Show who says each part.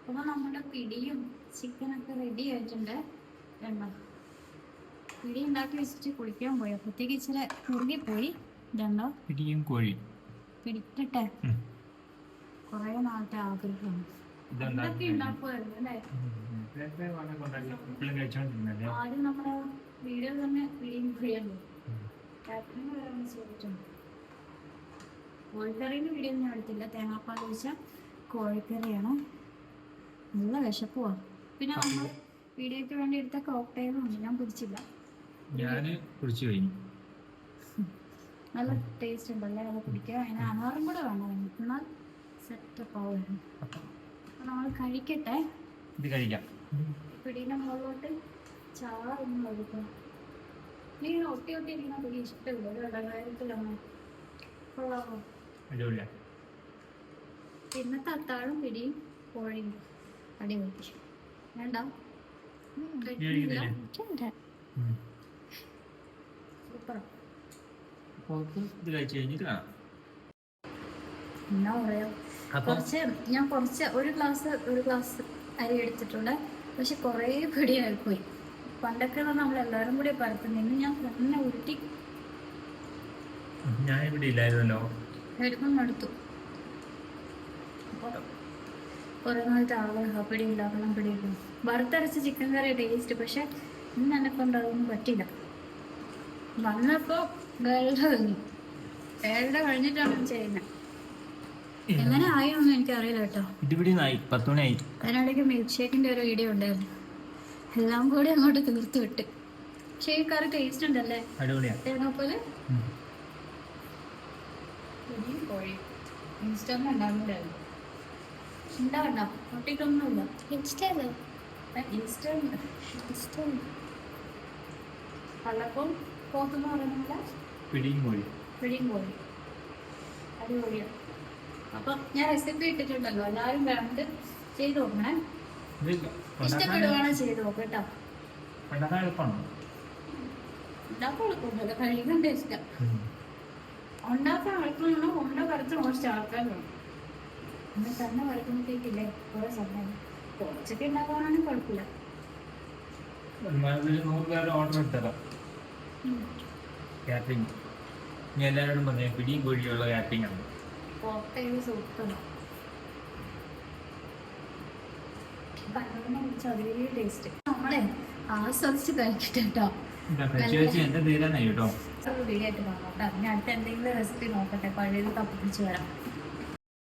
Speaker 1: അപ്പൊ നമ്മുടെ പിടിയും ചിക്കനൊക്കെ റെഡി ആയിട്ടുണ്ട്. രണ്ടോ പിടി ഉണ്ടാക്കി വെച്ചിട്ട് കുളിക്കാൻ പോയി. അപ്പത്തേക്ക് ഇച്ചിരി കുറുകിപ്പോയി. രണ്ടോ
Speaker 2: പിടിയും കോഴി
Speaker 1: പിടിക്കട്ടെ. കൊറേ നാളത്തെ ആഗ്രഹമാണ്. ഇതൊക്കെ ഉണ്ടാക്കുമായിരുന്നു അല്ലേ? ആദ്യം നമ്മുടെ വീഡിയോ തന്നെ പിടിയും കോഴിയല്ലോ. കാറ്ററിംഗ് വരെ ചെയ്തിട്ടുണ്ട്. കോഴിക്കറീൻ്റെ വീഡിയോ ഒന്നും എടുത്തില്ല. തേങ്ങാപ്പാൽ ഒഴിച്ച കോഴിക്കറിയാണ്. നല്ല വിശപ്പുവാ. പിന്നെ നമ്മൾ വീഡിയോയ്ക്ക് വേണ്ടി എടുത്ത കോക്ടെയിലും ഉണ്ട്. ഞാൻ കുടിച്ചില്ല. നല്ല ടേസ്റ്റ് ഉണ്ടല്ലേ അത് കുടിക്കാൻ. അതിന് അനാറും കൂടെ വേണം. എന്നാൽ സെറ്റപ്പ് ആവുമായിരുന്നു. അപ്പം നമ്മൾ കഴിക്കട്ടെ.
Speaker 2: ഇത് കഴിക്കാം.
Speaker 1: പിടീൻ്റെ മുകളിലോട്ട് ചാള ഒന്ന് കഴിക്കണം. നീ ഒട്ടി ഒട്ടി ഇരിക്കുന്ന പിടി ഇഷ്ടമില്ല. ഇടകാര്യത്തിലാണ് കൊള്ളാമോ? പിന്നത്തെ അത്താഴും പിടിയും കോഴിയും അടിപൊളി. വേണ്ട സൂപ്പർ. എന്നാ പറയാ, ഒരു ഗ്ലാസ് അരി എടുത്തിട്ടുണ്ട്. പക്ഷെ കുറേ പിടിയായിപ്പോയി. പണ്ടൊക്കെ നമ്മൾ എല്ലാവരും കൂടി പരത്തുന്നു. ഇന്ന് ഞാൻ തന്നെ ഉരുട്ടി എടുത്തു. കുറേ നാളത്തെ ആഗ്രഹം പിടി ഉണ്ടാക്കണം. വറുത്തരച്ച ചിക്കൻ കറി ടേസ്റ്റ്. പക്ഷെ ഇന്ന് എന്നെ കൊണ്ട് അതൊന്നും പറ്റില്ല. വന്നപ്പോൾ ഏഴര കഴിഞ്ഞിട്ടാണ് ചെയ്യുന്നത്. എങ്ങനെ ആയൊന്നും എനിക്കറിയില്ല കേട്ടോ. അതിനിടയ്ക്ക് മിൽക്ക് ഷേക്കിന്റെ ഒരു വീഡിയോ ഉണ്ടായിരുന്നു. എല്ലാം കൂടി അങ്ങോട്ട് തീർത്ത് വിട്ട്. പക്ഷേ ഈ കറി ടേസ്റ്റ് ഉണ്ടല്ലേ? തേങ്ങാപ്പോലെ കോഴി ഇൻസ്റ്റന്റ് ഉണ്ടാകുന്നുണ്ടായിരുന്നു. ഉണ്ടാവണ്ട പൊട്ടിട്ടൊന്നുമില്ല. ഇൻസ്റ്റന്റ് കള്ളപ്പം പോത്തെന്ന് പറയുന്നില്ല. പിടിയും കോഴി അടിപൊളിയാണ്. അപ്പൊ ഞാൻ റെസിപ്പി ഇട്ടിട്ടുണ്ടല്ലോ. എല്ലാവരും വേണ്ട ചെയ്ത് നോക്കണേ. ഇഷ്ടപ്പെടുവാണ് ചെയ്ത് നോക്കട്ടോ. ഉണ്ടാക്കാൻ എളുപ്പമൊന്നുമല്ല. കഴിക്കാൻ ടേസ്റ്റാ. ഉണ്ടാക്കാൻ എളുപ്പമാണോ ഉണ്ട വരച്ച് കുറച്ച് ആൾക്കാരുണ്ട്. നമ്മൾ തന്നെ വരക്കുമ്പോഴത്തേക്കില്ലേ കുറെ സമയം. കുറച്ചൊക്കെ ഉണ്ടാക്കാനാണെങ്കിൽ കുഴപ്പമില്ല.
Speaker 2: എല്ലാവരോടും പറഞ്ഞു പിടിയും കോഴിയുള്ള കാറ്ററിംഗ് ആണ്.
Speaker 1: സൂപ്പറാണ്. ചെറിയ ടേസ്റ്റ്. നമ്മളെ ആസ്വദിച്ച് കഴിച്ചിട്ടോ.
Speaker 2: എന്റെ തീരാനായി കേട്ടോ.
Speaker 1: വീഡിയോ ആയിട്ട് കാണാം. ഞാൻ അടുത്ത എന്തെങ്കിലും റെസിപ്പി നോക്കട്ടെ. പഴയത് തപ്പിച്ച് വരാം.